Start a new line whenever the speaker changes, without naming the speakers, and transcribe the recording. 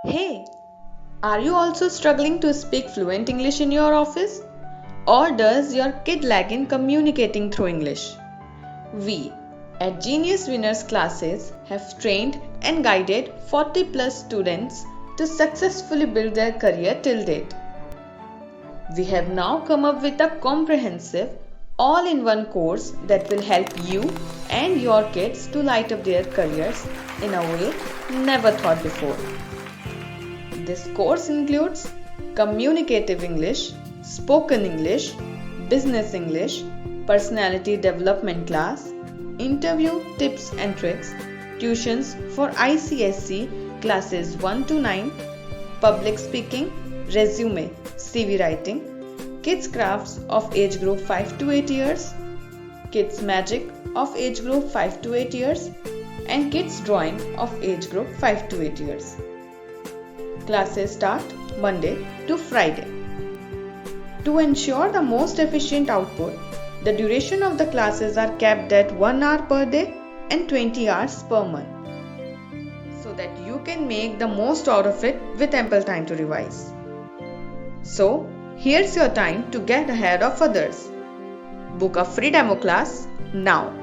Hey, are you also struggling to speak fluent English in your office? Or does your kid lag in communicating through English? We at Genius Winners classes have trained and guided 40 plus students to successfully build their career till date. We have now come up with a comprehensive all-in-one course that will help you and your kids to light up their careers in a way never thought before. This course includes Communicative English, Spoken English, Business English, Personality Development class, Interview Tips and Tricks, tuitions for ICSE classes 1 to 9, Public Speaking, Resume, CV Writing, Kids Crafts of age group 5 to 8 years, Kids Magic of age group 5 to 8 years, and Kids Drawing of age group 5 to 8 years. Classes start Monday to Friday. To ensure the most efficient output, the duration of the classes are capped at 1 hour per day and 20 hours per month, so that you can make the most out of it with ample time to revise. So, here's your time to get ahead of others. Book a free demo class now.